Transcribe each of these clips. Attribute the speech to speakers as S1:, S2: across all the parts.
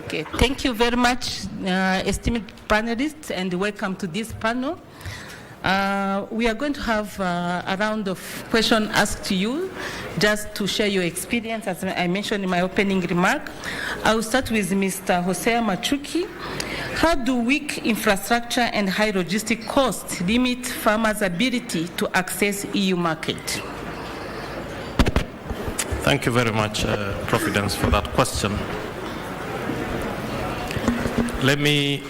S1: Okay, thank you very much, esteemed panelists, and welcome to this panel. We are going to have a round of questions asked to you, just to share your experience, as I mentioned in my opening remark. I will start with Mr. Hosea Machuki. How do weak infrastructure and high logistic costs limit farmers' ability to access EU market?
S2: Thank you very much, Providence, for that question. Let me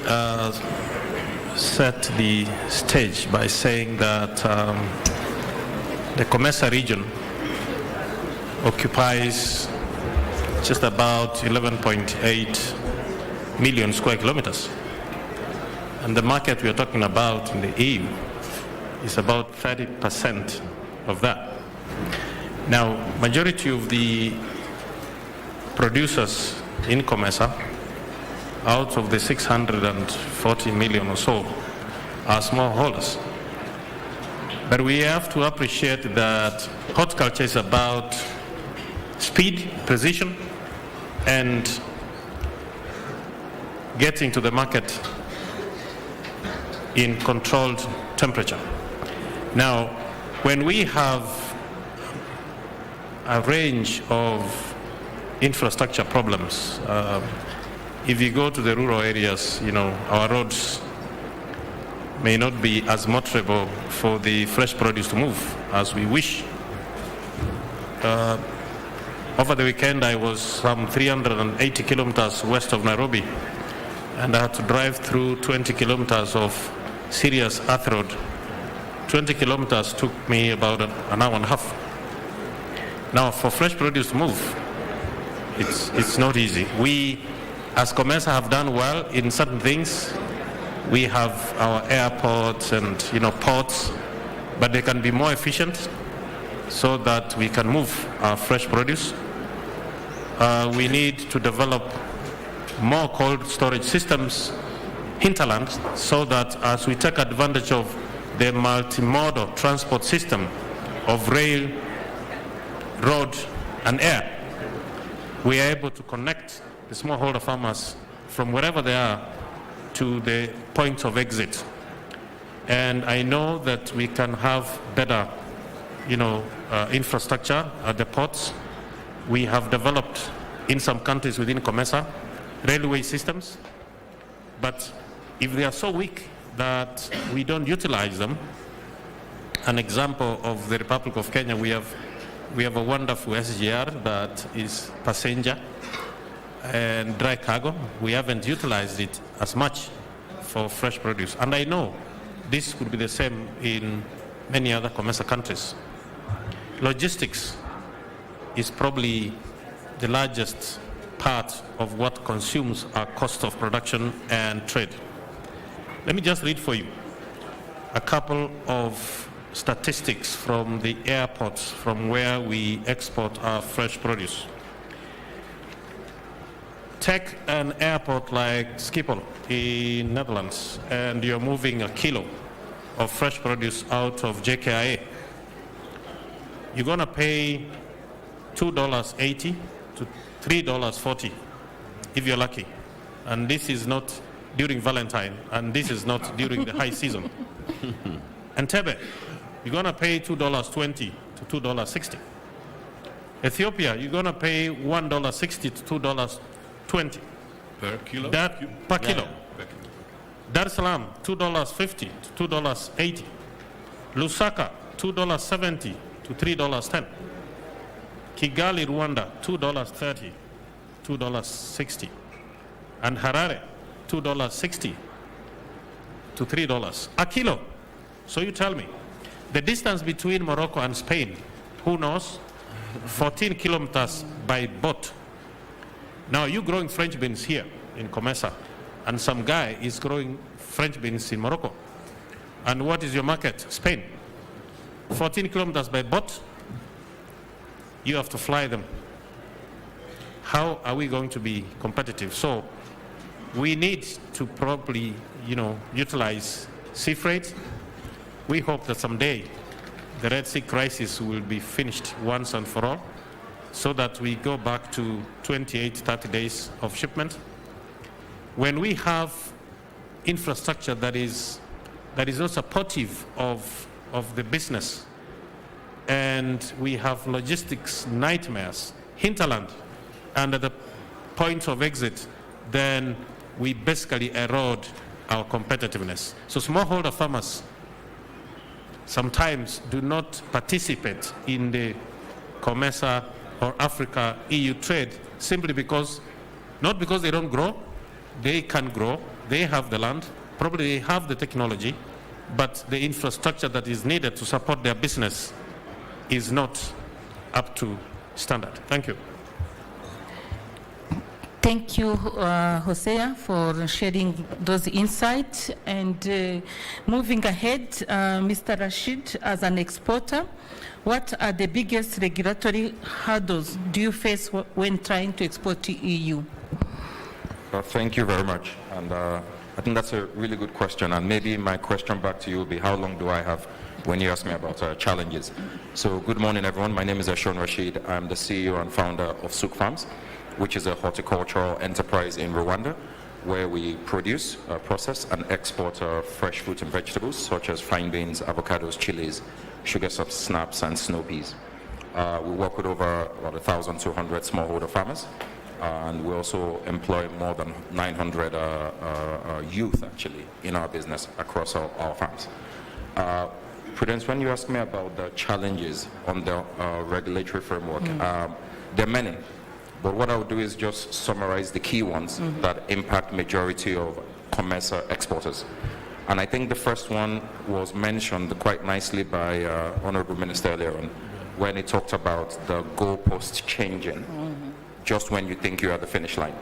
S2: set the stage by saying that the COMESA region occupies just about 11.8 million square kilometers. And the market we are talking about in the EU is about 30% of that. Now, majority of the producers in COMESA, out of the 640 million or so, are smallholders. But we have to appreciate that horticulture is about speed, precision, and getting to the market in controlled temperature. Now, when we have a range of infrastructure problems, if you go to the rural areas, our roads may not be as motorable for the fresh produce to move as we wish. Over the weekend, I was some 380 kilometers west of Nairobi, and I had to drive through 20 kilometers of serious earth road. 20 kilometers took me about an hour and a half. Now, for fresh produce to move, it's not easy. We, as COMESA, have done well in certain things. We have our airports and ports, but they can be more efficient so that we can move our fresh produce. We need to develop more cold storage systems hinterland so that as we take advantage of the multimodal transport system of rail, road, and air, we are able to connect the smallholder farmers from wherever they are to the points of exit. And I know that we can have better, infrastructure at the ports. We have developed in some countries within COMESA railway systems, but if they are so weak that we don't utilize them, an example of the Republic of Kenya, we have a wonderful SGR that is passenger and dry cargo. We haven't utilized it as much for fresh produce. And I know this could be the same in many other COMESA countries. Logistics is probably the largest part of what consumes our cost of production and trade. Let me just read for you a couple of statistics from the airports from where we export our fresh produce. Take an airport like Schiphol in Netherlands, and you're moving a kilo of fresh produce out of JKIA. You're going to pay $2.80 to $3.40 if you're lucky. And this is not during Valentine, and this is not during the high season. And Tebe, you're going to pay $2.20 to $2.60. Ethiopia, you're going to pay $1.60 to $2.20
S3: per kilo.
S2: Per kilo. Dar es Salaam, $2.50 to $2.80. Lusaka, $2.70 to $3.10. Kigali, Rwanda, $2.30, $2.60. And Harare, $2.60 to $3 a kilo. So you tell me, the distance between Morocco and Spain, who knows? 14 kilometers by boat. Now you're growing French beans here in COMESA, and some guy is growing French beans in Morocco. And what is your market? Spain. 14 kilometers by boat, you have to fly them. How are we going to be competitive? So we need to probably, utilize sea freight. We hope that someday the Red Sea crisis will be finished once and for all, so that we go back to 28, 30 days of shipment. when we have infrastructure that is not supportive of the business, and we have logistics nightmares, hinterland, and at the point of exit, then we basically erode our competitiveness. So smallholder farmers sometimes do not participate in the COMESA or Africa EU trade simply because, not because they don't grow, they can grow, they have the land, probably they have the technology, but the infrastructure that is needed to support their business is not up to standard. Thank you.
S1: Thank you, Hosea, for sharing those insights. And moving ahead, Mr. Rashid, as an exporter, what are the biggest regulatory hurdles do you face when trying to export to EU?
S3: Thank you very much. And I think that's a really good question. And maybe my question back to you will be, how long do I have when you ask me about challenges? So good morning, everyone. My name is Ashon Rashid. I'm the CEO and founder of Souk Farms, which is a horticultural enterprise in Rwanda, where we produce, process, and export fresh fruit and vegetables, such as fine beans, avocados, chilies, sugar snaps, and snow peas. We work with over about 1,200 smallholder farmers, and we also employ more than 900 youth, actually, in our business across our farms. Prudence, when you ask me about the challenges on the regulatory framework, there are many. But what I would do is just summarize the key ones that impact majority of COMESA exporters. And I think the first one was mentioned quite nicely by Honorable Minister earlier on, when he talked about the goalposts changing just when you think you're at the finish line.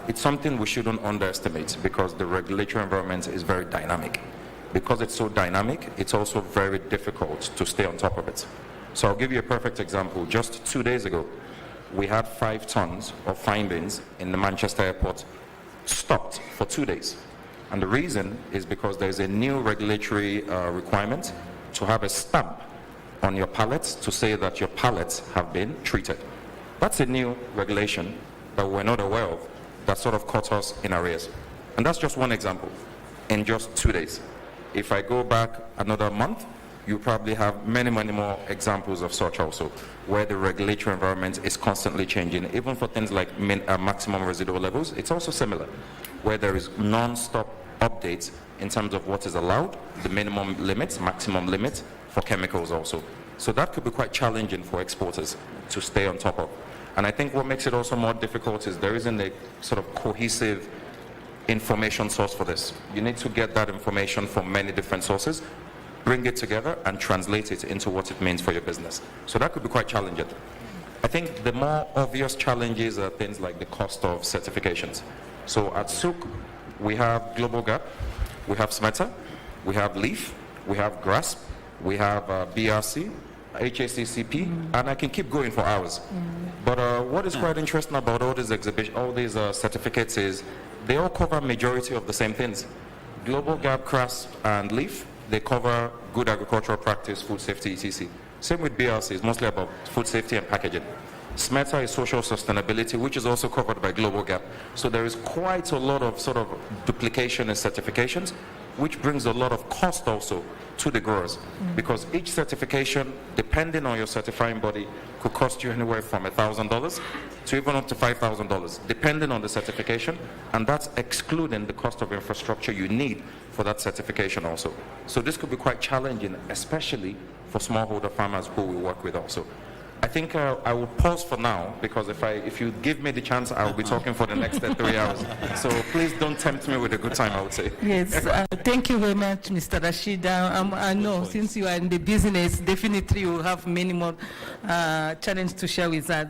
S3: It's something we shouldn't underestimate, because the regulatory environment is very dynamic. Because it's so dynamic, it's also very difficult to stay on top of it. So I'll give you a perfect example. Just 2 days ago, we had 5 tons of fine beans in the Manchester airport stopped for 2 days. And the reason is because there's a new regulatory requirement to have a stamp on your pallets to say that your pallets have been treated. That's a new regulation that we're not aware of, that sort of caught us in arrears. And that's just one example in just 2 days. If I go back another month, you probably have many, many more examples of such also, where the regulatory environment is constantly changing. Even for things like maximum residual levels, it's also similar, where there is non-stop updates in terms of what is allowed, the minimum limits, maximum limits for chemicals also. So that could be quite challenging for exporters to stay on top of. And I think what makes it also more difficult is there isn't a sort of cohesive information source for this. You need to get that information from many different sources, bring it together and translate it into what it means for your business. So that could be quite challenging. I think the more obvious challenges are things like the cost of certifications. So at Souk, we have Global Gap, we have SMETA, we have LEAF, we have GRASP, we have BRC, HACCP, and I can keep going for hours. But what is quite interesting about all these certificates is they all cover majority of the same things. Global Gap, GRASP, and LEAF, they cover good agricultural practice, food safety, etc. Same with BRC, it's mostly about food safety and packaging. SMETA is social sustainability, which is also covered by Global Gap. So there is quite a lot of sort of duplication in certifications, which brings a lot of cost also to the growers. Because each certification, depending on your certifying body, could cost you anywhere from $1,000 to even up to $5,000, depending on the certification, and that's excluding the cost of infrastructure you need for that certification also. So this could be quite challenging, especially for smallholder farmers who we work with also. I think I will pause for now, because if you give me the chance, I will be talking for the next 3 hours. So please don't tempt me with a good time, I would say.
S1: Yes, thank you very much, Mr. Rashid. I know since you are in the business, definitely you have many more challenges to share with us.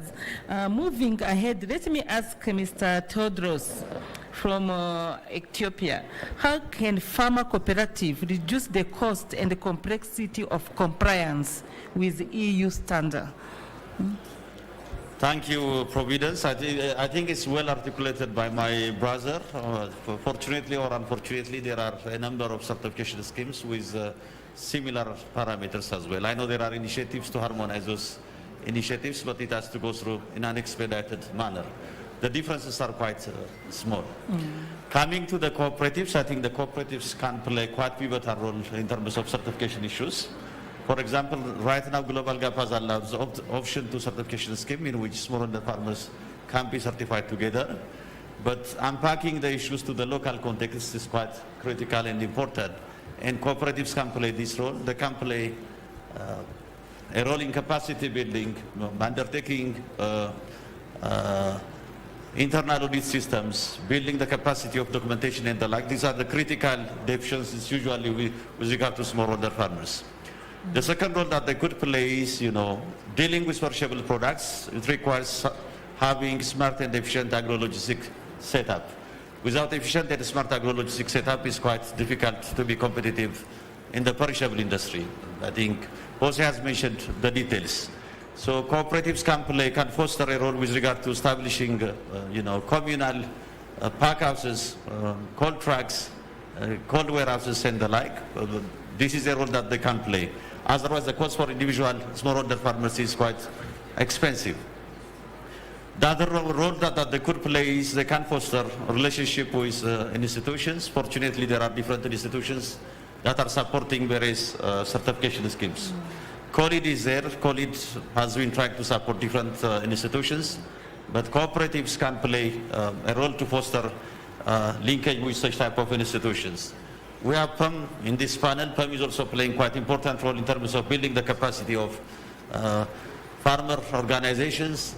S1: Moving ahead, let me ask Mr. Todros from Ethiopia. How can farmer cooperative reduce the cost and the complexity of compliance with EU standard?
S4: Thank you, Providence. I think it's well articulated by my brother. Fortunately or unfortunately, there are a number of certification schemes with similar parameters as well. I know there are initiatives to harmonize those initiatives, but it has to go through in an expedited manner. the differences are quite small. Coming to the cooperatives, I think the cooperatives can play quite pivotal role in terms of certification issues. For example, right now Global Gap has allowed the option to certification scheme in which smallholder farmers can be certified together. But unpacking the issues to the local context is quite critical and important. And cooperatives can play this role. They can play a role in capacity building, undertaking internal audit systems, building the capacity of documentation and the like. These are the critical deficiencies usually with regard to smallholder farmers. The second role that they could play is, dealing with perishable products. It requires having smart and efficient agro-logistic setup. Without efficient and smart agro-logistic setup, it's quite difficult to be competitive in the perishable industry. I think Jose has mentioned the details. So cooperatives can foster a role with regard to establishing, communal pack houses, cold trucks, cold warehouses and the like. This is a role that they can play. Otherwise, the cost for individual smallholder farmers is quite expensive. The other role that they could play is they can foster a relationship with institutions. Fortunately, there are different institutions that are supporting various certification schemes. COLID is there. COLID has been trying to support different institutions, but cooperatives can play a role to foster linkage with such type of institutions. We have PEM in this panel. PEM is also playing quite important role in terms of building the capacity of farmer organizations,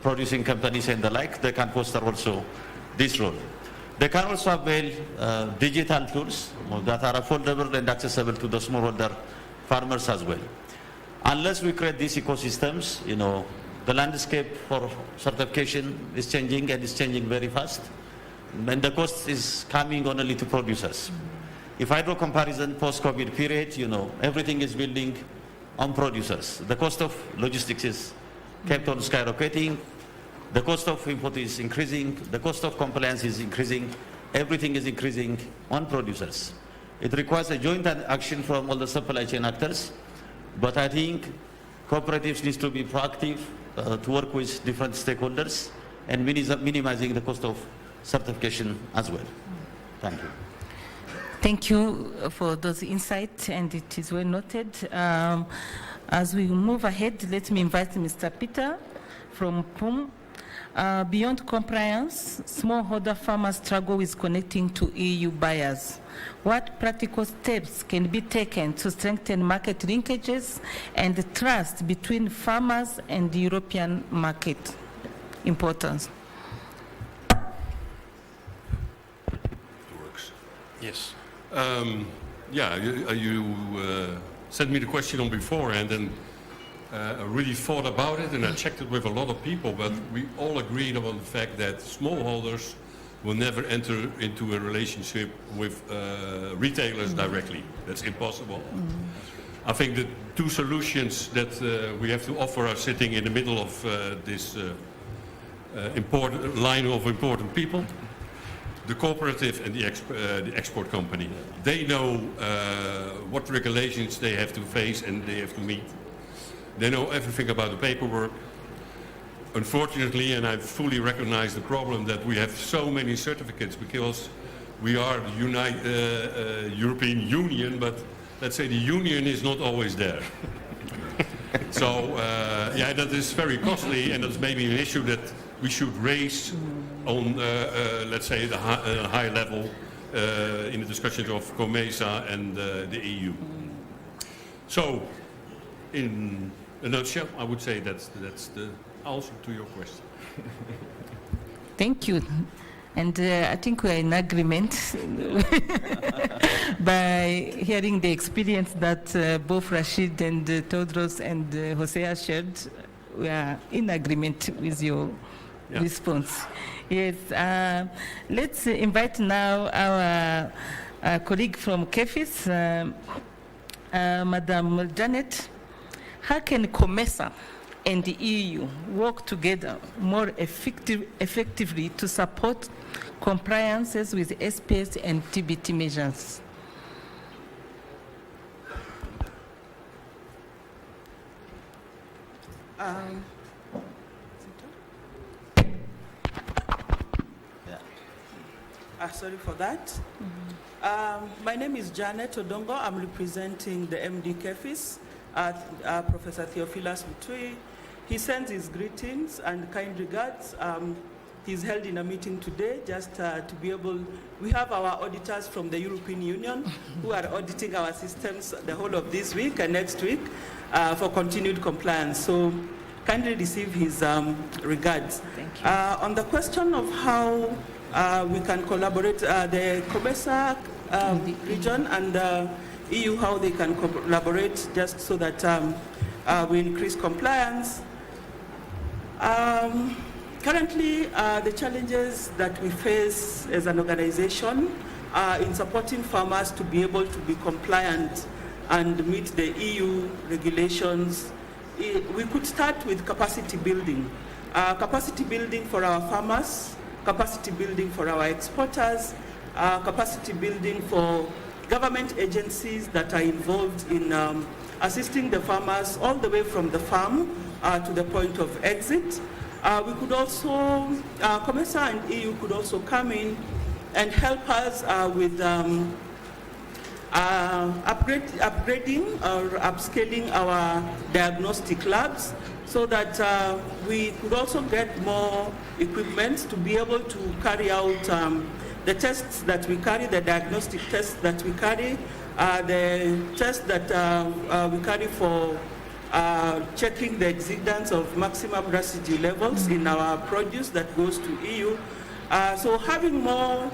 S4: producing companies and the like. They can foster also this role. They can also avail digital tools that are affordable and accessible to the smallholder farmers as well. Unless we create these ecosystems, the landscape for certification is changing and is changing very fast. And the cost is coming only to producers. If I draw comparison post-COVID period, everything is building on producers. The cost of logistics is kept on skyrocketing. The cost of input is increasing. The cost of compliance is increasing. Everything is increasing on producers. It requires a joint action from all the supply chain actors. But I think cooperatives need to be proactive to work with different stakeholders and minimizing the cost of certification as well. Thank you.
S1: Thank you for those insights, and it is well noted. As we move ahead, let me invite Mr. Peter from PUM. Beyond compliance, smallholder farmers struggle with connecting to EU buyers. What practical steps can be taken to strengthen market linkages and trust between farmers and the European market? Importance.
S5: Yes. You sent me the question on beforehand, and I really thought about it, and I checked it with a lot of people, but we all agreed on the fact that smallholders will never enter into a relationship with retailers directly. That's impossible. I think the two solutions that we have to offer are sitting in the middle of this important line of important people. The cooperative and the export company. They know what regulations they have to face and they have to meet. They know everything about the paperwork. Unfortunately, and I fully recognize the problem that we have so many certificates because we are the European Union, but let's say the union is not always there. So, that is very costly, and that's maybe an issue that we should raise on, let's say, the high level in the discussions of COMESA and the EU. So, in a nutshell, I would say that's the answer to your question.
S1: Thank you. And I think we are in agreement by hearing the experience that both Rashid and Todros and Hosea shared. We are in agreement with your response. Yes. Let's invite now our colleague from KEFIS, Madam Janet. How can COMESA and the EU work together more effectively to support compliances with SPS and TBT measures?
S6: Sorry for that. My name is Janet Odongo. I'm representing the MD KEFIS, Professor Theophilus Mutui. He sends his greetings and kind regards. He's held in a meeting today just to be able, we have our auditors from the European Union who are auditing our systems the whole of this week and next week for continued compliance. So kindly receive his regards.
S1: Thank you.
S6: On the question of how we can collaborate, the COMESA region and the EU, how they can collaborate just so that we increase compliance. Currently, the challenges that we face as an organization in supporting farmers to be able to be compliant and meet the EU regulations, we could start with capacity building. Capacity building for our farmers, capacity building for our exporters, capacity building for government agencies that are involved in assisting the farmers all the way from the farm to the point of exit. We could also, COMESA and EU could also come in and help us with upgrading or upscaling our diagnostic labs so that we could also get more equipment to be able to carry out the tests that we carry, the diagnostic tests that we carry, the tests that we carry for checking the exceedance of maximum residue levels in our produce that goes to EU. So having more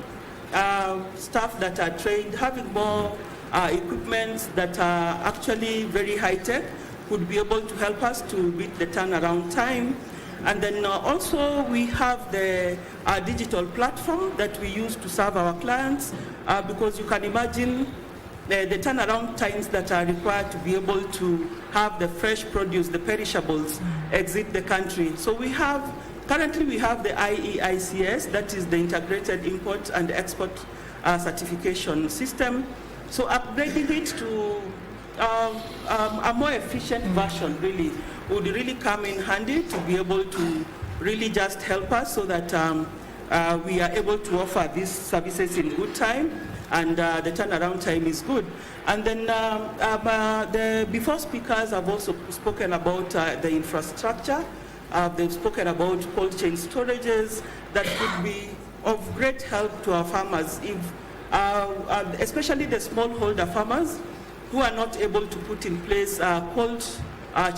S6: staff that are trained, having more equipment that are actually very high-tech would be able to help us to beat the turnaround time. And then also we have the digital platform that we use to serve our clients because you can imagine the turnaround times that are required to be able to have the fresh produce, the perishables, exit the country. So we have, currently we have the IEICS, that is the Integrated Import and Export Certification System. So upgrading it to a more efficient version really would really come in handy to be able to really just help us so that we are able to offer these services in good time and the turnaround time is good. And then the before speakers have also spoken about the infrastructure. They've spoken about cold chain storages that could be of great help to our farmers, if, especially the smallholder farmers who are not able to put in place cold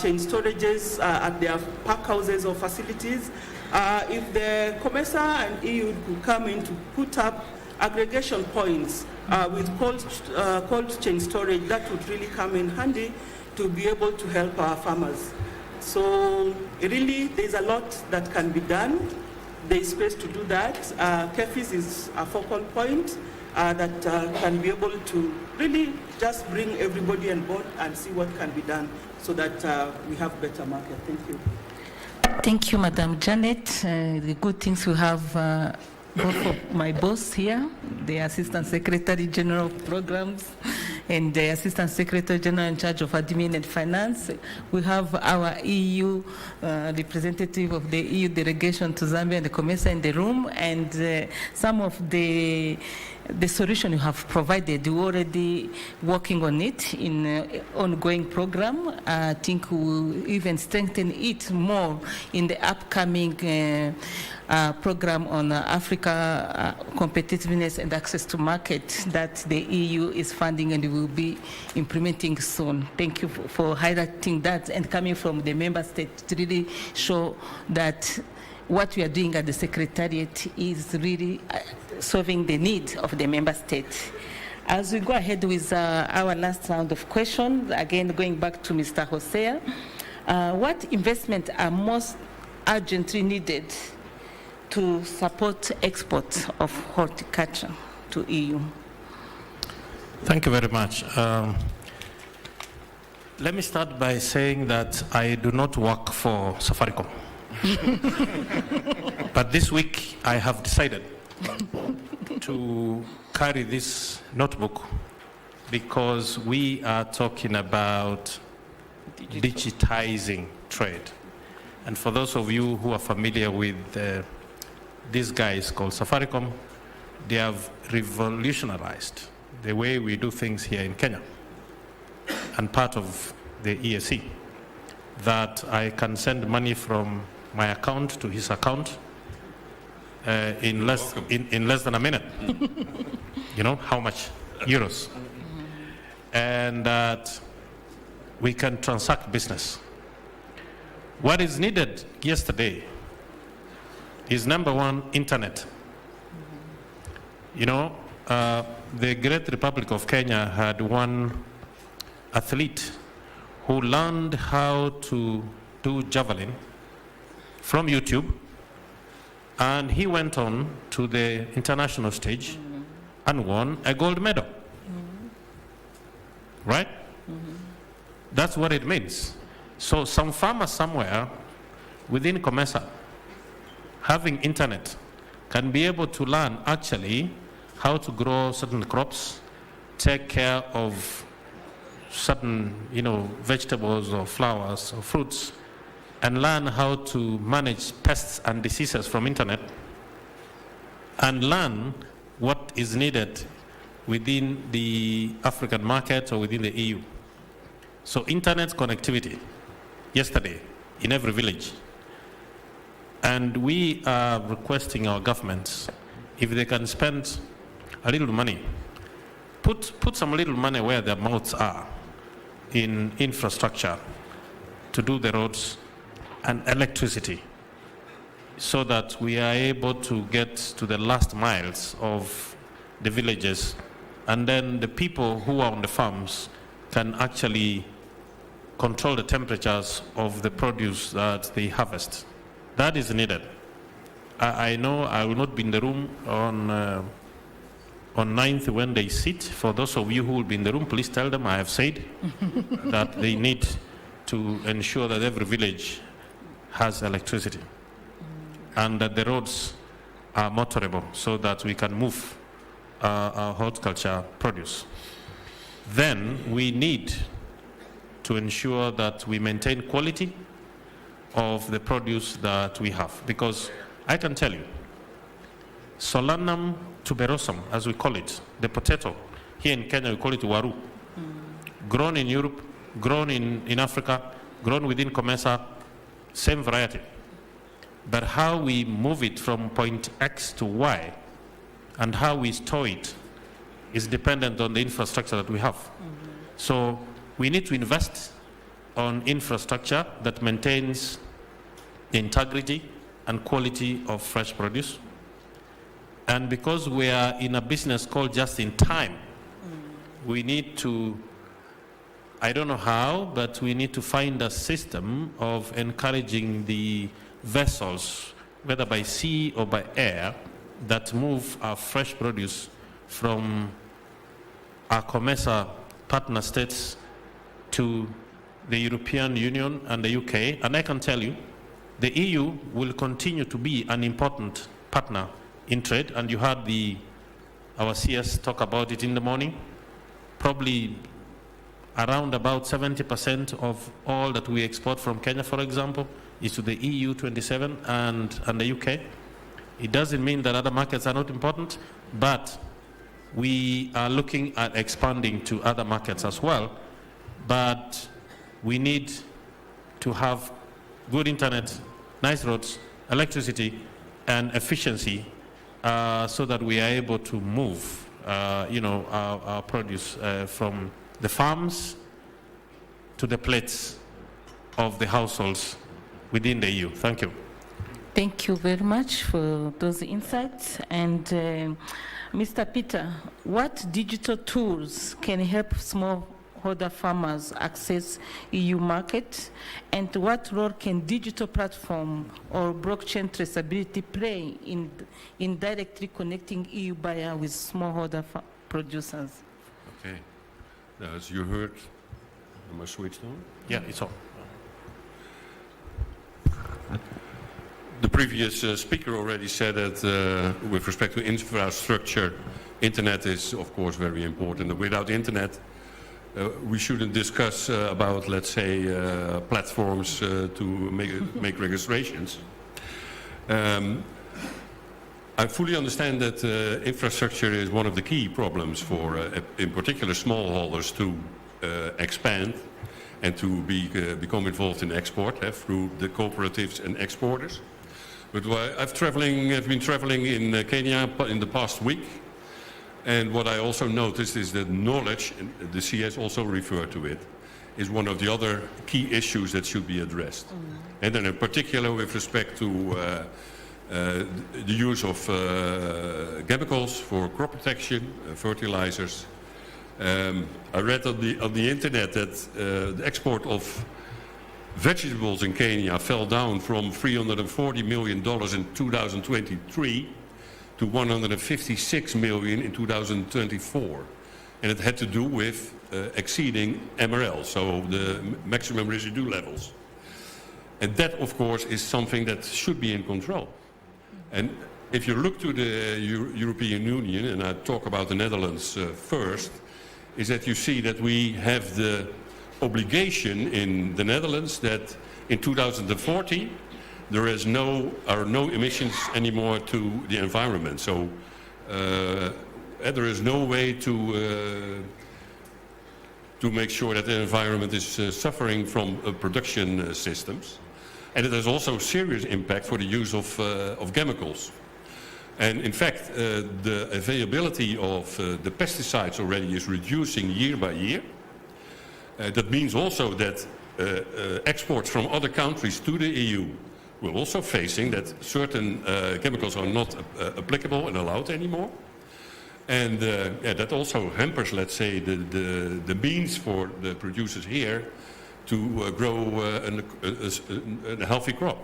S6: chain storages at their pack houses or facilities. If the COMESA and EU could come in to put up aggregation points with cold chain storage, that would really come in handy to be able to help our farmers. So really, there's a lot that can be done. There's space to do that. KEFIS is a focal point that can be able to really just bring everybody on board and see what can be done so that we have better market. Thank you.
S1: Thank you, Madam Janet. The good things we have both of my boss here, the Assistant Secretary General of Programs, and the Assistant Secretary General in charge of Admin and Finance. We have our EU representative of the EU delegation to Zambia and the COMESA in the room, and some of the solution you have provided, we're already working on it in an ongoing program. I think we'll even strengthen it more in the upcoming program on Africa competitiveness and access to market that the EU is funding and will be implementing soon. Thank you for highlighting that and coming from the member state to really show that what we are doing at the Secretariat is really solving the need of the member state. As we go ahead with our last round of questions, again going back to Mr. Hosea, what investment are most urgently needed to support export of horticulture to EU?
S2: Thank you very much. Let me start by saying that I do not work for Safaricom. But this week I have decided to carry this notebook because we are talking about digitizing trade. And for those of you who are familiar with these guys called Safaricom, they have revolutionized the way we do things here in Kenya and part of the EAC, that I can send money from my account to his account in less than a minute. You know how much? Euros. And that we can transact business. What is needed yesterday is, number one, internet. You know, the great Republic of Kenya had one athlete who learned how to do javelin from YouTube, and he went on to the international stage and won a gold medal. Right? That's what it means. So some farmer somewhere within COMESA, having internet, can be able to learn actually how to grow certain crops, take care of certain, vegetables or flowers or fruits, and learn how to manage pests and diseases from internet, and learn what is needed within the African market or within the EU. So internet connectivity yesterday in every village. And we are requesting our governments, if they can spend a little money, put some little money where their mouths are in infrastructure to do the roads and electricity, so that we are able to get to the last miles of the villages, and then the people who are on the farms can actually control the temperatures of the produce that they harvest. That is needed. I know I will not be in the room on 9th when they sit. For those of you who will be in the room, please tell them I have said that they need to ensure that every village has electricity and that the roads are motorable so that we can move our horticulture produce. Then we need to ensure that we maintain quality of the produce that we have, because I can tell you, Solanum tuberosum, as we call it, the potato, here in Kenya we call it waru, grown in Europe, grown in Africa, grown within COMESA, same variety. But how we move it from point X to Y and how we store it is dependent on the infrastructure that we have. So we need to invest on infrastructure that maintains the integrity and quality of fresh produce. And because we are in a business called just in time, we need to, I don't know how, but we need to find a system of encouraging the vessels, whether by sea or by air, that move our fresh produce from our COMESA partner states to the European Union and the UK. And I can tell you, the EU will continue to be an important partner in trade, and you heard our CS talk about it in the morning. Probably around about 70% of all that we export from Kenya, for example, is to the EU 27 and the UK. It doesn't mean that other markets are not important, but we are looking at expanding to other markets as well. But we need to have good internet, nice roads, electricity, and efficiency so that we are able to move our produce from the farms to the plates of the households within the EU. Thank you.
S1: Thank you very much for those insights. And Mr. Peter, what digital tools can help smallholder farmers access EU market, and what role can digital platform or blockchain traceability play in directly connecting EU buyer with smallholder producers?
S5: Okay. Now, as you heard, am I switched on?
S2: Yeah, it's on.
S5: The previous speaker already said that with respect to infrastructure, internet is of course very important. Without internet, we shouldn't discuss about, let's say, platforms to make registrations. I fully understand that infrastructure is one of the key problems for, in particular, smallholders to expand and to become involved in export through the cooperatives and exporters. But I've been traveling in Kenya in the past week, and what I also noticed is that knowledge, and the CS also referred to it, is one of the other key issues that should be addressed. And then in particular with respect to the use of chemicals for crop protection, fertilizers. I read on the internet that the export of vegetables in Kenya fell down from $340 million in 2023 to $156 million in 2024. And it had to do with exceeding MRL, so the maximum residue levels. And that, of course, is something that should be in control. And if you look to the European Union, and I talk about the Netherlands first, is that you see that we have the obligation in the Netherlands that in 2040 there are no emissions anymore to the environment. So there is no way to make sure that the environment is suffering from production systems. And it has also serious impact for the use of chemicals. And in fact, the availability of the pesticides already is reducing year by year. That means also that exports from other countries to the EU will also facing that certain chemicals are not applicable and allowed anymore. And that also hampers, let's say, the means for the producers here to grow a healthy crop.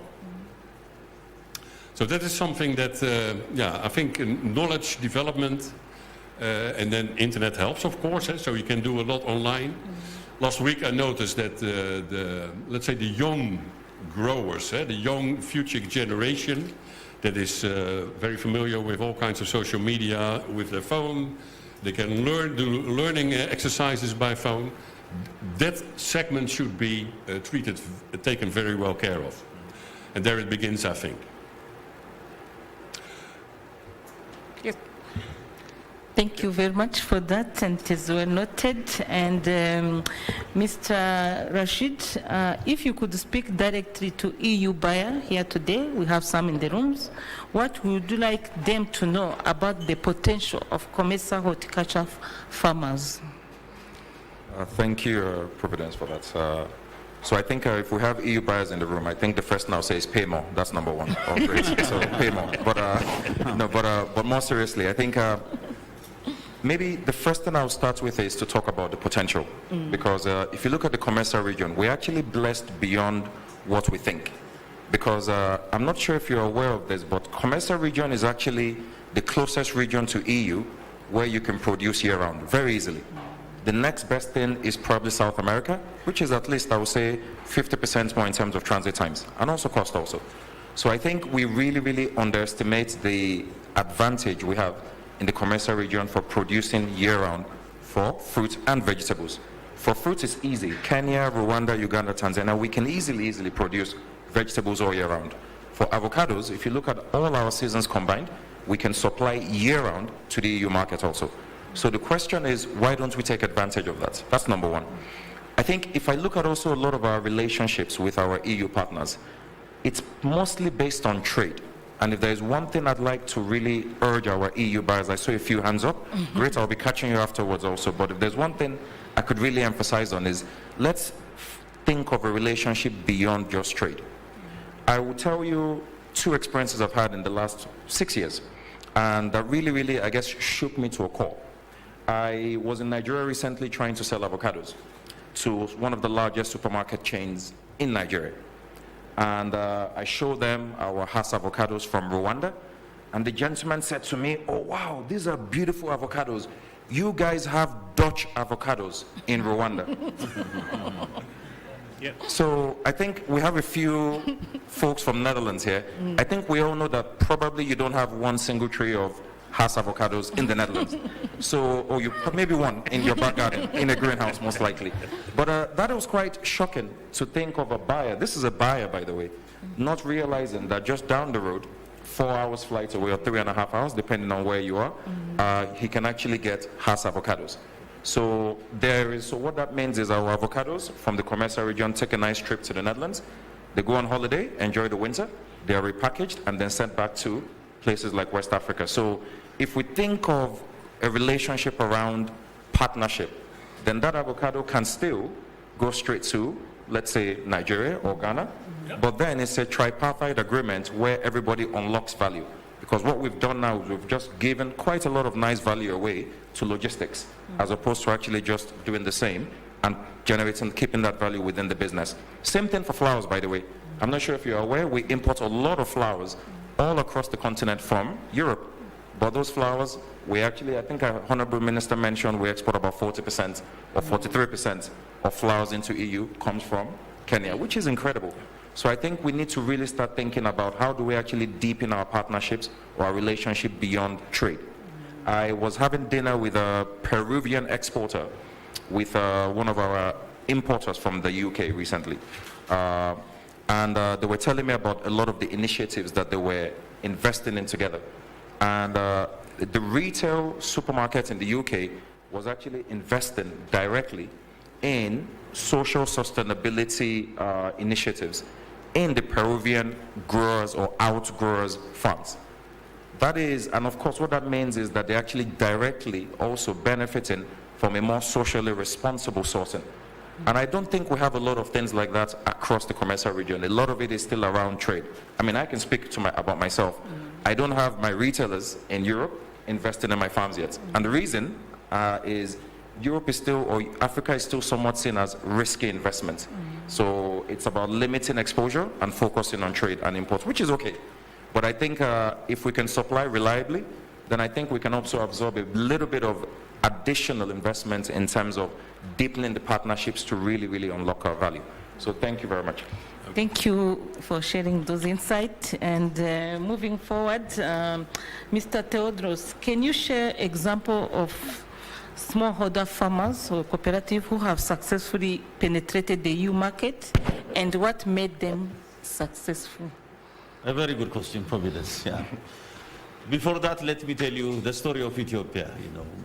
S5: So that is something that, I think knowledge development and then internet helps, of course, so you can do a lot online. Last week I noticed that let's say the young growers, the young future generation that is very familiar with all kinds of social media with their phone, they can do learning exercises by phone. That segment should be taken very well care of. And there it begins, I think.
S1: Yes. Thank you very much for that, and it is well noted. And Mr. Rashid, if you could speak directly to EU buyer here today, we have some in the rooms. What would you like them to know about the potential of COMESA horticulture farmers?
S3: Thank you, Providence, for that. So I think if we have EU buyers in the room, I think the first thing I'll say is pay more. That's number one. Oh, great. So pay more. But more seriously, I think maybe the first thing I'll start with is to talk about the potential. Because if you look at the COMESA region, we're actually blessed beyond what we think. Because I'm not sure if you're aware of this, but COMESA region is actually the closest region to EU where you can produce year-round very easily. The next best thing is probably South America, which is at least, I would say, 50% more in terms of transit times, and also cost also. So I think we really, really underestimate the advantage we have in the COMESA region for producing year-round for fruit and vegetables. For fruit, it's easy. Kenya, Rwanda, Uganda, Tanzania, we can easily produce vegetables all year round. For avocados, if you look at all our seasons combined, we can supply year-round to the EU market also. So the question is, why don't we take advantage of that? That's number one. I think if I look at also a lot of our relationships with our EU partners, it's mostly based on trade. And if there's one thing I'd like to really urge our EU buyers, I saw a few hands up. Great, I'll be catching you afterwards also. But if there's one thing I could really emphasize on is, let's think of a relationship beyond just trade. I will tell you two experiences I've had in the last 6 years. And that really, I guess, shook me to a core. I was in Nigeria recently trying to sell avocados to one of the largest supermarket chains in Nigeria. And I showed them our Hass avocados from Rwanda. And the gentleman said to me, "Oh, wow, these are beautiful avocados. You guys have Dutch avocados in Rwanda." Yeah. So I think we have a few folks from Netherlands here. I think we all know that probably you don't have one single tree of Hass avocados in the Netherlands. So, or you maybe one in your back garden, in a greenhouse most likely. But that was quite shocking to think of a buyer. This is a buyer, by the way, not realizing that just down the road, 4 hours flight away or 3.5 hours, depending on where you are, he can actually get Hass avocados. So what that means is our avocados from the COMESA region take a nice trip to the Netherlands. They go on holiday, enjoy the winter, they are repackaged and then sent back to places like West Africa. So if we think of a relationship around partnership, then that avocado can still go straight to, let's say, Nigeria or Ghana, but then it's a tripartite agreement where everybody unlocks value. Because what we've done now is we've just given quite a lot of nice value away to logistics, as opposed to actually just doing the same and keeping that value within the business. Same thing for flowers, by the way. I'm not sure if you're aware, we import a lot of flowers all across the continent from Europe. But those flowers, we actually, I think our Honorable Minister mentioned we export about 40% or 43% of flowers into EU comes from Kenya, which is incredible. So I think we need to really start thinking about how do we actually deepen our partnerships or our relationship beyond trade. I was having dinner with a Peruvian exporter with one of our importers from the UK recently. And they were telling me about a lot of the initiatives that they were investing in together. And the retail supermarket in the UK was actually investing directly in social sustainability initiatives in the Peruvian growers or outgrowers funds. That is, and of course what that means is that they're actually directly also benefiting from a more socially responsible sourcing. And I don't think we have a lot of things like that across the COMESA region. A lot of it is still around trade. I mean, I can speak about myself. I don't have my retailers in Europe investing in my farms yet. And the reason is Europe is still, or Africa is still somewhat seen as risky investment. So it's about limiting exposure and focusing on trade and imports, which is okay. But I think if we can supply reliably, then I think we can also absorb a little bit of additional investment in terms of deepening the partnerships to really, really unlock our value. So thank you very much.
S1: Thank you for sharing those insights. And moving forward, Mr. Theodros, can you share example of smallholder farmers or cooperative who have successfully penetrated the EU market and what made them successful?
S4: A very good question, Providence. Yeah. Before that, let me tell you the story of Ethiopia.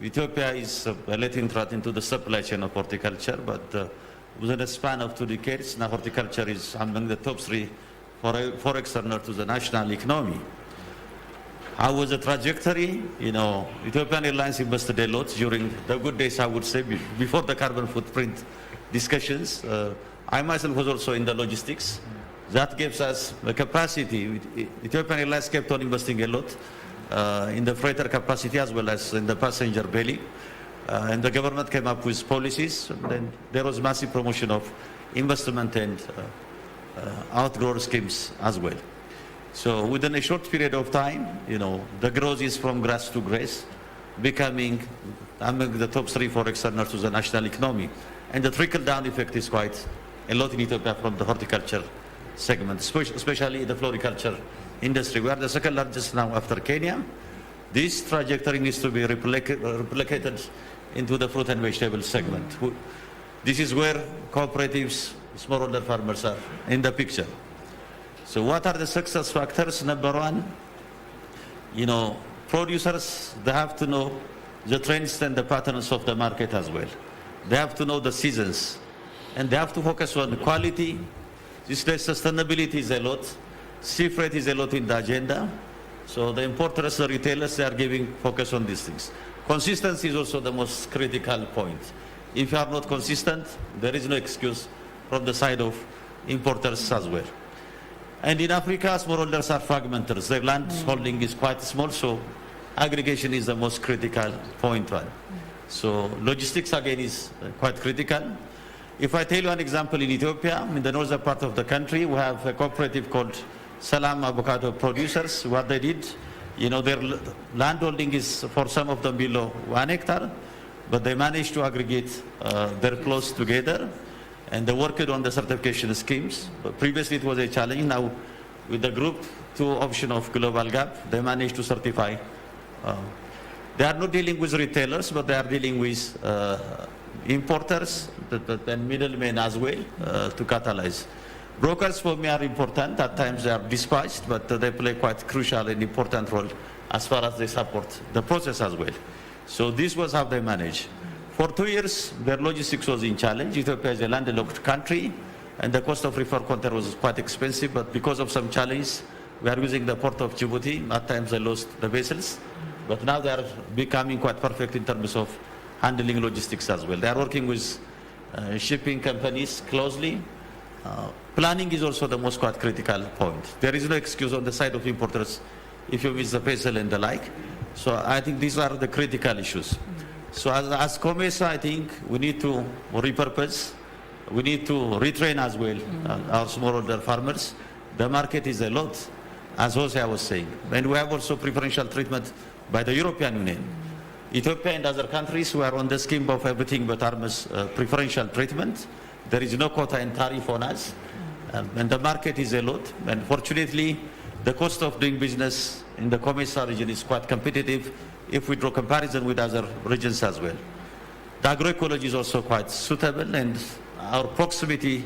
S4: Ethiopia is a late entrant into the supply chain of horticulture, but within a span of 2 decades, now horticulture is among the top 3 forex earner to the national economy. How was the trajectory? Ethiopian Airlines invested a lot during the good days, I would say, before the carbon footprint discussions. I myself was also in the logistics. That gives us the capacity. Ethiopian Airlines kept on investing a lot in the freighter capacity as well as in the passenger belly. And the government came up with policies. Then there was massive promotion of investment and outgrower schemes as well. So within a short period of time, the growth is from grass to grace, becoming among the top 3 forex earners to the national economy. And the trickle-down effect is quite a lot in Ethiopia from the horticulture segment, especially the floriculture industry. We are the second largest now after Kenya. This trajectory needs to be replicated into the fruit and vegetable segment. This is where cooperatives, smallholder farmers are in the picture. So what are the success factors? Number 1, producers, they have to know the trends and the patterns of the market as well. They have to know the seasons, and they have to focus on quality. This day, sustainability is a lot. Sea freight is a lot in the agenda. So the importers, the retailers, they are giving focus on these things. Consistency is also the most critical point. If you are not consistent, there is no excuse from the side of importers as well. And in Africa, smallholders are fragmented. Their land holding is quite small, so aggregation is the most critical point 1. So logistics again is quite critical. If I tell you an example in Ethiopia, in the northern part of the country, we have a cooperative called Salam Avocado Producers. What they did, their land holding is for some of them below 1 hectare, but they managed to aggregate their plots together, and they worked on the certification schemes. But previously it was a challenge. Now with the group 2 option of Global Gap, they managed to certify. They are not dealing with retailers, but they are dealing with importers and middlemen as well to catalyze. Brokers for me are important. At times they are despised, but they play quite crucial and important role as far as they support the process as well. So this was how they manage. For 2 years, their logistics was in challenge. Ethiopia is a landlocked country, and the cost of reefer container was quite expensive, but because of some challenge, we are using the port of Djibouti. At times they lost the vessels, but now they are becoming quite perfect in terms of handling logistics as well. They are working with shipping companies closely. Planning is also the most quite critical point. There is no excuse on the side of importers if you miss the vessel and the like. So I think these are the critical issues. So as COMESA, I think we need to repurpose. We need to retrain as well our smallholder farmers. The market is a lot, as Jose was saying. And we have also preferential treatment by the European Union. Ethiopia and other countries who are on the scheme of everything but arms preferential treatment. There is no quota and tariff on us. And the market is a lot. And fortunately, the cost of doing business in the COMESA region is quite competitive if we draw comparison with other regions as well. The agroecology is also quite suitable, and our proximity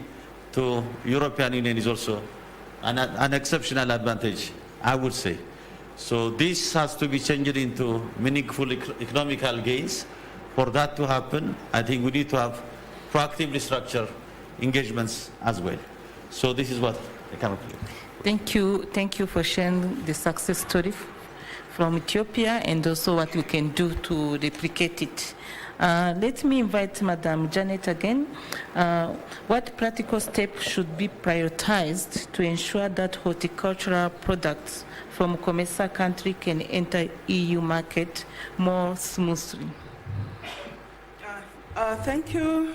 S4: to European Union is also an exceptional advantage, I would say. So this has to be changed into meaningful economical gains. For that to happen, I think we need to have proactively structured engagements as well. So this is what I can offer.
S1: Thank you for sharing the success story from Ethiopia and also what we can do to replicate it. Let me invite Madam Janet again. What practical steps should be prioritized to ensure that horticultural products from COMESA country can enter EU market more smoothly?
S6: Thank you.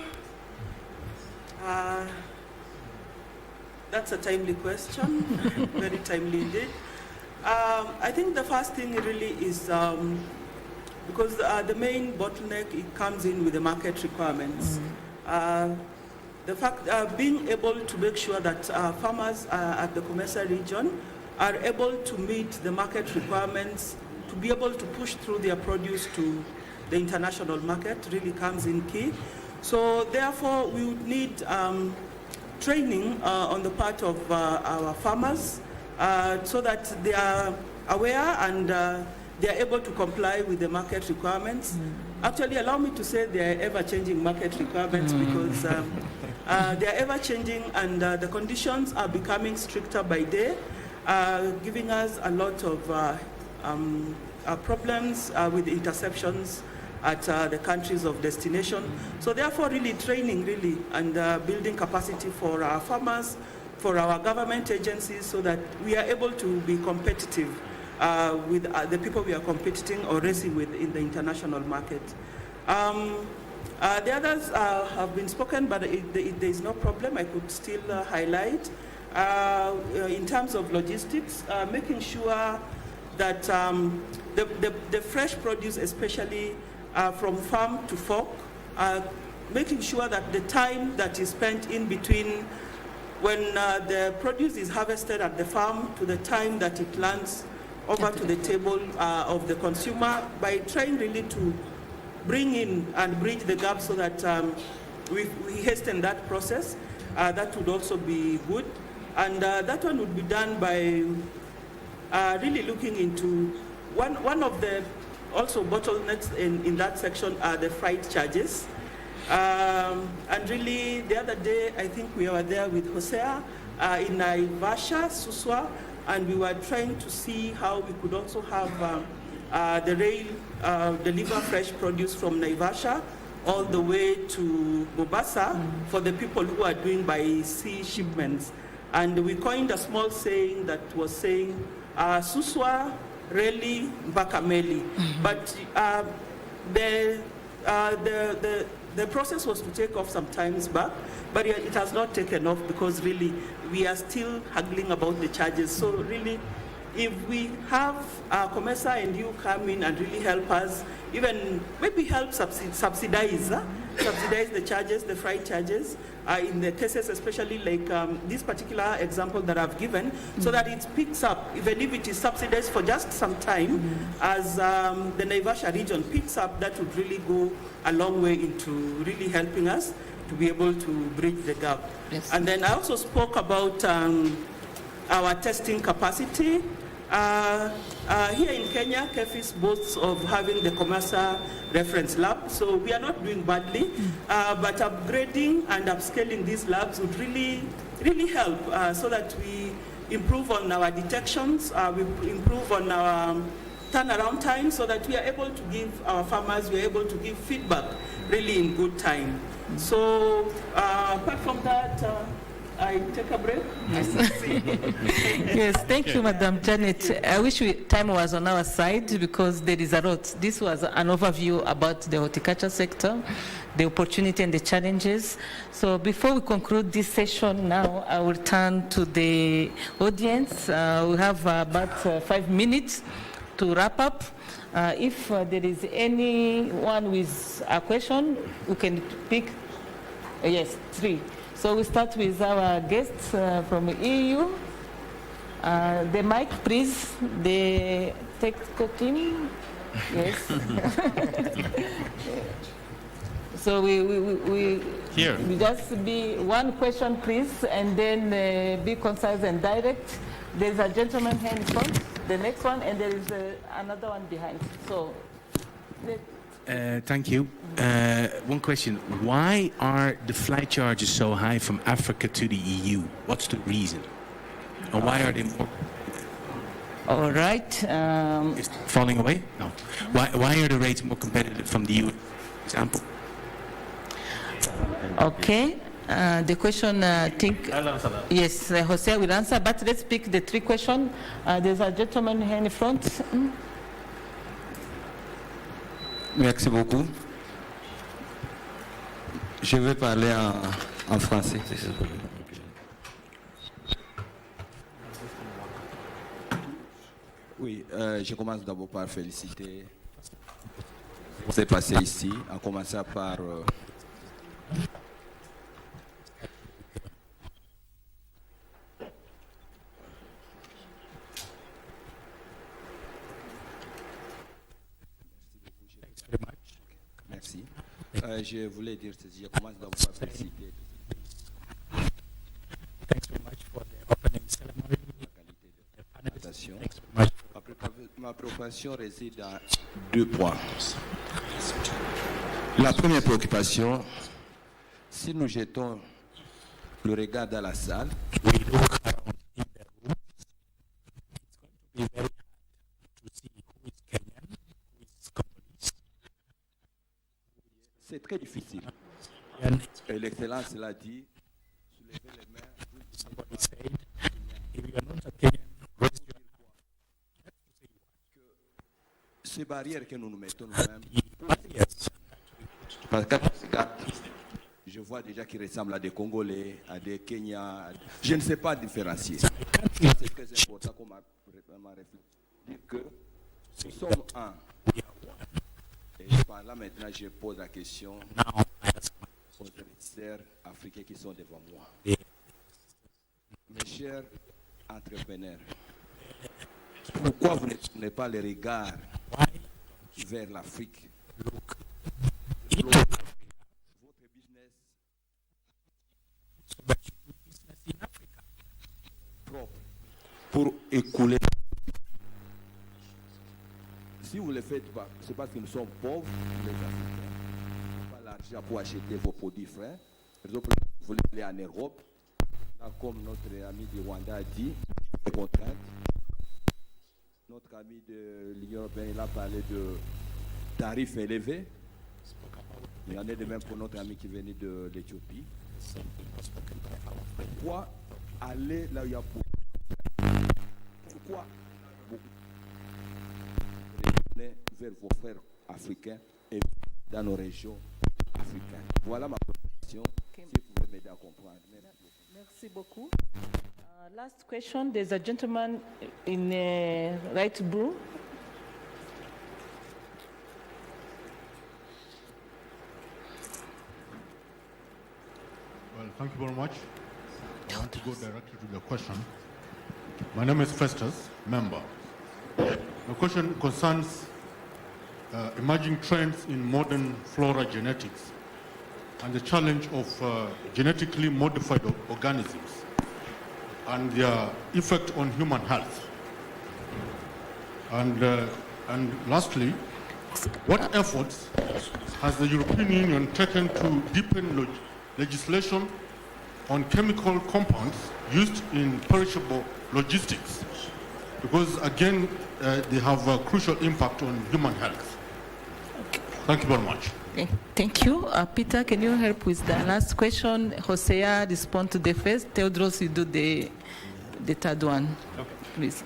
S6: That's a timely question, very timely indeed. I think the first thing really is, because the main bottleneck, it comes in with the market requirements. The fact, being able to make sure that farmers at the COMESA region are able to meet the market requirements, to be able to push through their produce to the international market really comes in key. So therefore, we would need training on the part of our farmers so that they are aware and they are able to comply with the market requirements. Actually, allow me to say they are ever-changing market requirements because they are ever-changing and the conditions are becoming stricter by day, giving us a lot of problems with interceptions at the countries of destination. So therefore, really training really and building capacity for our farmers, for our government agencies so that we are able to be competitive with the people we are competing or racing with in the international market. The others have been spoken, but there is no problem. I could still highlight in terms of logistics, making sure that the fresh produce, especially from farm to fork, making sure that the time that is spent in between when the produce is harvested at the farm to the time that it lands over to the table of the consumer, by trying really to bring in and bridge the gap so that we hasten that process, that would also be good. And that one would be done by really looking into one of the also bottlenecks in that section are the freight charges. And really, the other day, I think we were there with Hosea in Naivasha, Suswa, and we were trying to see how we could also have the rail deliver fresh produce from Naivasha all the way to Mombasa for the people who are doing by sea shipments. And we coined a small saying that was saying, Suswa, Reli, Bakameli. But the process was to take off some times back, but it has not taken off because really we are still haggling about the charges. So really, if we have COMESA and you come in and really help us, even maybe help subsidize the charges, the freight charges, in the cases especially like this particular example that I've given, so that it picks up, even if it is subsidized for just some time, as the Naivasha region picks up, that would really go a long way into really helping us to be able to bridge the gap.
S1: Yes.
S6: And then I also spoke about our testing capacity. Here in Kenya, KEFIS boasts of having the COMESA reference lab, so we are not doing badly, but upgrading and upscaling these labs would really help so that we improve on our detections, we improve on our turnaround time so that we are able to give our farmers, we are able to give feedback really in good time. So apart from that, I take a break.
S1: Yes, thank you, Madam Janet. I wish time was on our side because there is a lot. This was an overview about the horticulture sector, the opportunity and the challenges. So before we conclude this session now, I will turn to the audience. We have about 5 minutes to wrap up. If there is anyone with a question, we can pick, yes, 3. So we start with our guests from EU. The mic, please. The technical team. Yes. So we just be one question, please, and then be concise and direct. There's a gentleman here in front, the next one, and there is another one behind. So.
S7: Thank you. One question. Why are the flight charges so high from Africa to the EU? What's the reason? And why are they more...
S1: All right.
S7: Is it falling away? No. Why are the rates more competitive from the EU, for example?
S1: Okay. The question, I think...
S2: I'll answer that.
S1: Yes, Jose will answer, but let's pick the 3 questions. There's a gentleman here in the front.
S8: Merci beaucoup. Je vais parler en français. Oui, je commence d'abord par féliciter ce qui s'est passé ici, en commençant par Merci. Je voulais dire ceci. Je commence d'abord par féliciter.
S9: Thanks very much for the opening ceremony.
S8: Ma préoccupation réside dans 2 points. La première préoccupation, si nous jetons le regard dans la salle,
S9: We look around in the room. It's going to be very hard to see who is Kenyan, who is Congolese.
S8: c'est très difficile.
S9: And
S8: Et l'excellence l'a dit, soulevez les mains.
S9: somebody said, if you are not a Kenyan, raise your hand. You have to say you are.
S8: Ces barrières que nous nous mettons nous-mêmes,
S9: The barriers that we put to
S8: parce que quand je regarde, je vois déjà qui ressemblent à des Congolais, à des Kenyans. Je ne sais pas différencier.
S9: I can't feel
S8: C'est très important qu'on m'a réfléchi. Dire que nous sommes un.
S9: we are one.
S8: Et par là maintenant, je pose la question
S9: Now I ask
S8: aux investisseurs africains qui sont devant moi.
S9: my
S8: Mes chers entrepreneurs, pourquoi vous ne tournez pas les regards
S9: why
S8: vers l'Afrique?
S9: look into Africa
S8: Votre business
S9: so that you do business in Africa
S8: propre pour écouler. Si vous ne le faites pas, c'est parce que nous sommes pauvres, les Africains. Nous n'avons pas l'argent pour acheter vos produits frais. Par exemple, vous voulez aller en Europe, là, comme notre ami du Rwanda a dit, des contraintes. Notre ami de l'Union européenne, il a parlé de tarifs élevés. Il y en a de même pour notre ami qui venait de l'Éthiopie. Pourquoi aller là où il y a beaucoup? Pourquoi retourner vers vos frères africains et dans nos régions africaines? Voilà ma proposition, si vous pouvez m'aider à comprendre.
S1: Merci beaucoup. Last question. There's a gentleman in right blue.
S10: Well, thank you very much. I want to go directly to the question. My name is Festus, member. The question concerns emerging trends in modern flora genetics. and the challenge of genetically modified organisms and their effect on human health. And lastly, what efforts has the European Union taken to deepen legislation on chemical compounds used in perishable logistics? Because again, they have a crucial impact on human health. Thank you very much.
S1: Thank you. Peter, can you help with the last question? Hosea, respond to the first. Theodros, you do the third one. Okay. Please.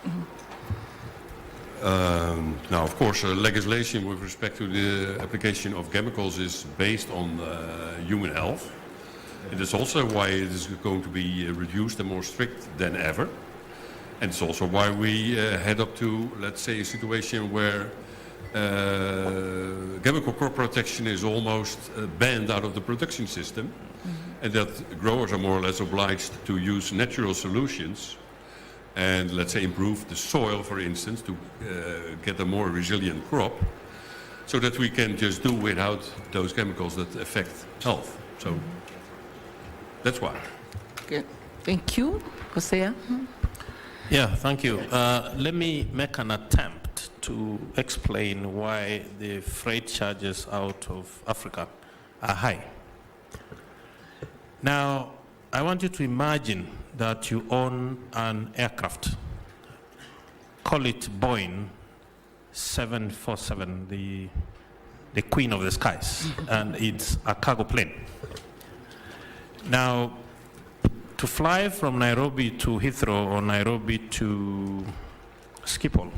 S5: Now, of course, legislation with respect to the application of chemicals is based on human health. It is also why it is going to be reduced and more strict than ever. And it's also why we head up to, let's say, a situation where chemical crop protection is almost banned out of the production system, and that growers are more or less obliged to use natural solutions and, let's say, improve the soil, for instance, to get a more resilient crop, so that we can just do without those chemicals that affect health. So that's why.
S1: Okay. Thank you. Hosea?
S2: Yeah, thank you. Let me make an attempt to explain why the freight charges out of Africa are high. Now, I want you to imagine that you own an aircraft. Call it Boeing 747, the queen of the skies, and it's a cargo plane. Now, to fly from Nairobi to Heathrow or Nairobi to Schiphol,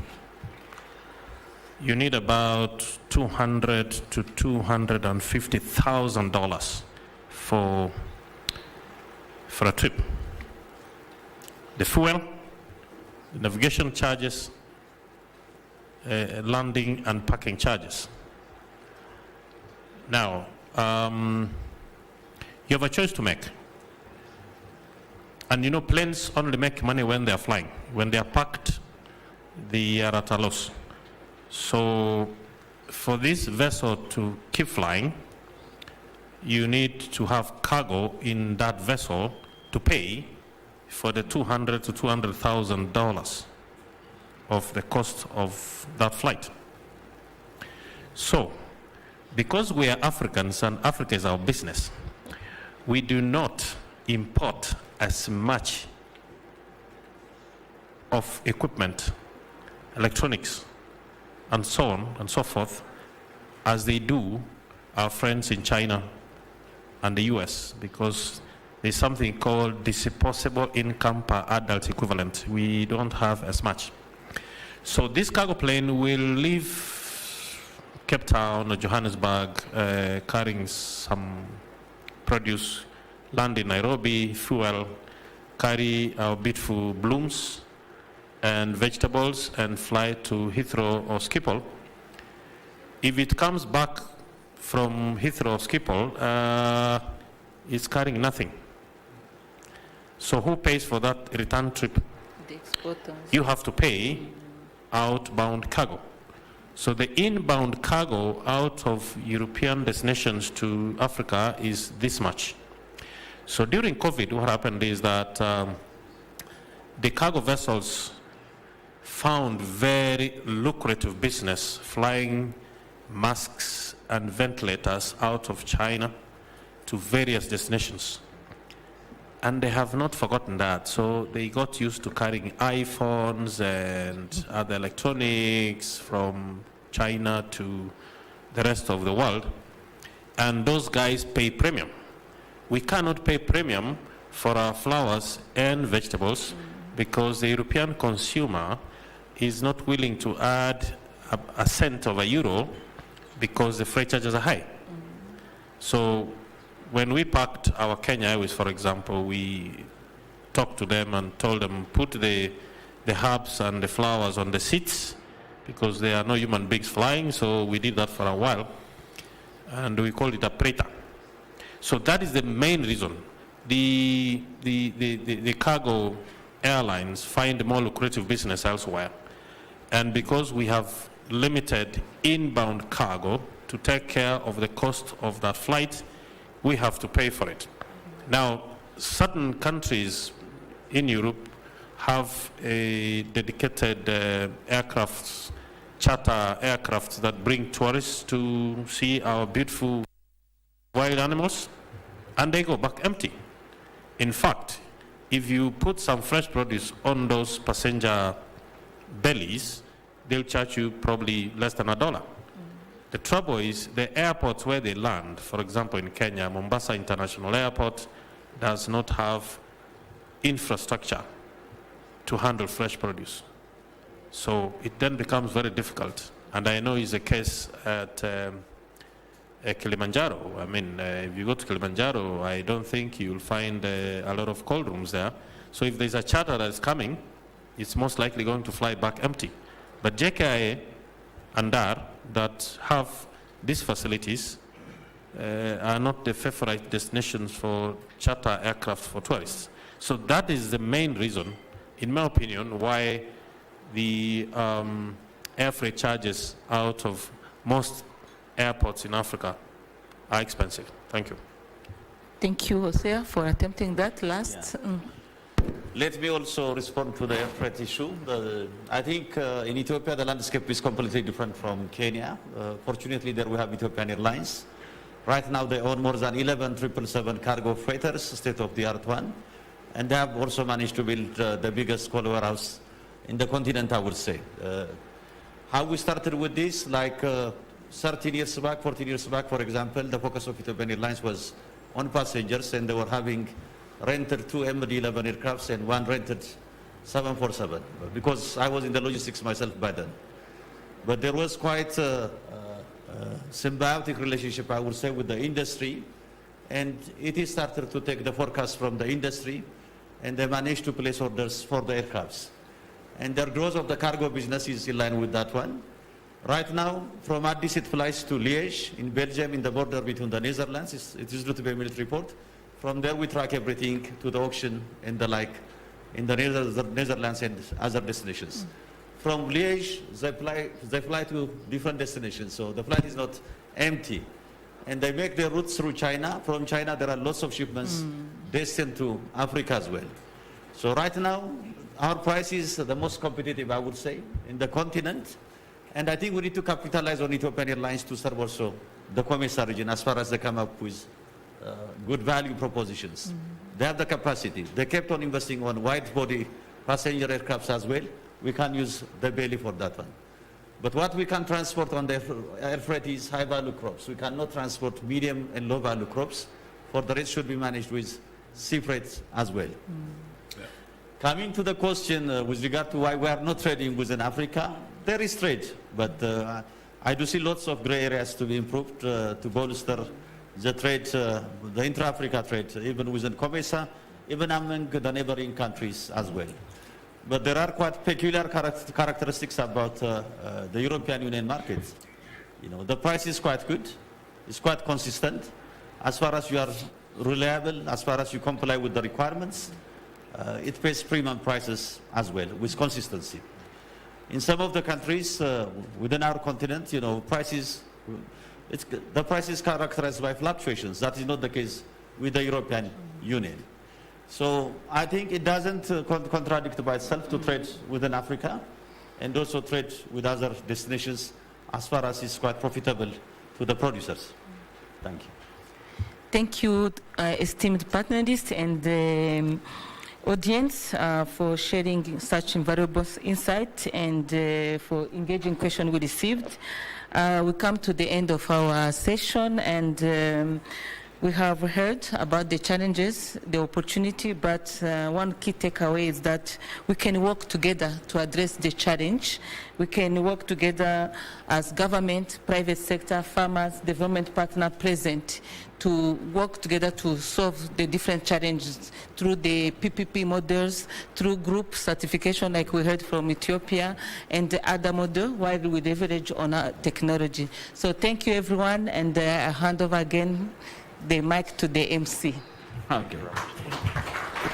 S2: you need about $200,000 to $250,000 for a trip. The fuel, the navigation charges, landing and parking charges. Now, you have a choice to make. And you know, planes only make money when they are flying. When they are parked, they are at a loss. So for this vessel to keep flying, you need to have cargo in that vessel to pay for the $200,000 to $200,000 of the cost of that flight. So, because we are Africans and Africa is our business, we do not import as much of equipment, electronics, and so on and so forth, as they do our friends in China and the US, because there's something called disposable income per adult equivalent. We don't have as much. So this cargo plane will leave Cape Town or Johannesburg carrying some produce, land in Nairobi, fuel, carry our beautiful blooms and vegetables, and fly to Heathrow or Schiphol. If it comes back from Heathrow or Schiphol, it's carrying nothing. So who pays for that return trip?
S1: The exporters.
S2: You have to pay outbound cargo. So the inbound cargo out of European destinations to Africa is this much. So during COVID, what happened is that the cargo vessels found very lucrative business flying masks and ventilators out of China to various destinations. And they have not forgotten that. So they got used to carrying iPhones and other electronics from China to the rest of the world. And those guys pay premium. We cannot pay premium for our flowers and vegetables because the European consumer is not willing to add a cent of a euro because the freight charges are high. So when we parked our Kenya Airways, for example, we talked to them and told them, put the herbs and the flowers on the seats because there are no human beings flying, so we did that for a while. And we called it a preta. So that is the main reason. The cargo airlines find more lucrative business elsewhere. And because we have limited inbound cargo to take care of the cost of that flight, we have to pay for it. Now, certain countries in Europe have a dedicated charter aircraft that bring tourists to see our beautiful wild animals, and they go back empty. In fact, if you put some fresh produce on those passenger bellies, they'll charge you probably less than $1. The trouble is the airports where they land, for example in Kenya, Mombasa International Airport does not have infrastructure to handle fresh produce. So it then becomes very difficult. And I know it's a case at Kilimanjaro. I mean, if you go to Kilimanjaro, I don't think you'll find a lot of cold rooms there. So if there's a charter that's coming, it's most likely going to fly back empty. But JKIA and DAR that have these facilities are not the favorite destinations for charter aircraft for tourists. So that is the main reason, in my opinion, why the air freight charges out of most airports in Africa are expensive. Thank you.
S1: Thank you, Hosea, for attempting that last.
S4: Yeah. Let me also respond to the air freight issue. I think in Ethiopia the landscape is completely different from Kenya. Fortunately, there we have Ethiopian Airlines. Right now they own more than 11 777 cargo freighters, state-of-the-art one. And they have also managed to build the biggest coal warehouse in the continent, I would say. How we started with this, like 13 years back, 14 years back, for example, the focus of Ethiopian Airlines was on passengers, and they were having rented 2 MD-11 aircrafts and 1 rented 747, because I was in the logistics myself by then. But there was quite a symbiotic relationship, I would say, with the industry, and it is started to take the forecast from the industry, and they managed to place orders for the aircrafts. And their growth of the cargo business is in line with that one. Right now, from Addis it flies to Liège in Belgium, in the border between the Netherlands. It is due to be a military port. From there we track everything to the auction and the like in the Netherlands and other destinations. From Liège, they fly to different destinations, so the flight is not empty. And they make their routes through China. From China there are lots of shipments destined to Africa as well. So right now, our price is the most competitive, I would say, in the continent. And I think we need to capitalize on Ethiopian Airlines to serve also the COMESA region as far as they come up with good value propositions. They have the capacity. They kept on investing on wide-body passenger aircrafts as well. We can use the belly for that one. But what we can transport on the air freight is high-value crops. We cannot transport medium and low-value crops. For the rest should be managed with sea freight as well. Coming to the question with regard to why we are not trading within Africa, there is trade, but I do see lots of gray areas to be improved to bolster the trade, the intra-Africa trade, even within COMESA, even among the neighboring countries as well. But there are quite peculiar characteristics about the European Union market. You know, the price is quite good, it's quite consistent. As far as you are reliable, as far as you comply with the requirements, it pays premium prices as well, with consistency. In some of the countries within our continent, you know, the price is characterized by fluctuations. That is not the case with the European Union. So I think it doesn't contradict by itself to trade within Africa and also trade with other destinations as far as it's quite profitable to the producers. Thank you.
S1: Thank you, esteemed panelists and the audience for sharing such invaluable insight and for engaging questions we received. We come to the end of our session, and we have heard about the challenges, the opportunity, but one key takeaway is that we can work together to address the challenge. We can work together as government, private sector, farmers, development partner present to work together to solve the different challenges through the PPP models, through group certification like we heard from Ethiopia, and the other model while we leverage on our technology. So thank you everyone, and I hand over again the mic to the MC.
S4: Okay.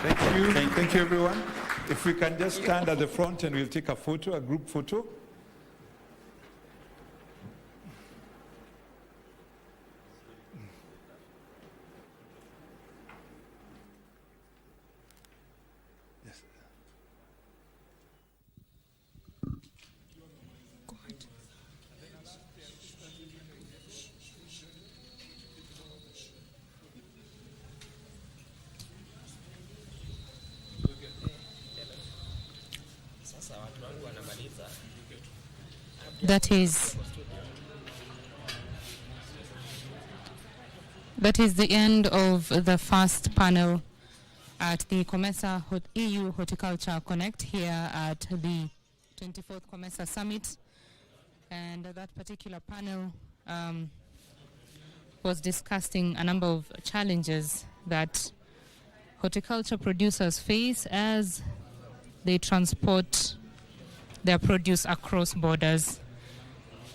S11: Thank you. Thank you, everyone. If we can just stand at the front and we'll take a photo, a group photo.
S12: That is the end of the first panel at the COMESA EU Horticulture Connect here at the 24th COMESA Summit. And that particular panel was discussing a number of challenges that horticulture producers face as they transport their produce across borders.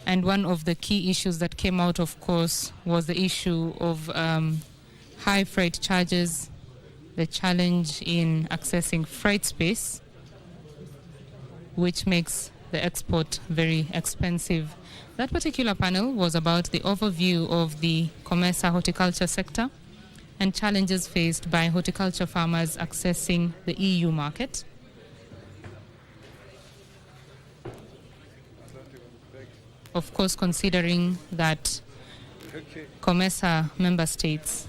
S12: And one of the key issues that came out, of course, was the issue of high freight charges, the challenge in accessing freight space, which makes the export very expensive. That particular panel was about the overview of the COMESA horticulture sector and challenges faced by horticulture farmers accessing the EU market. Of course, considering that COMESA member states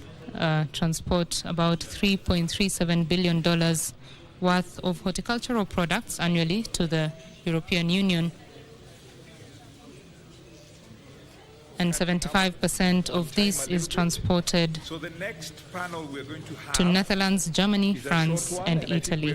S12: transport about $3.37 billion worth of horticultural products annually to the European Union. And 75% of this is transported
S11: So the next panel we're going to have
S12: to Netherlands, Germany, France, and Italy.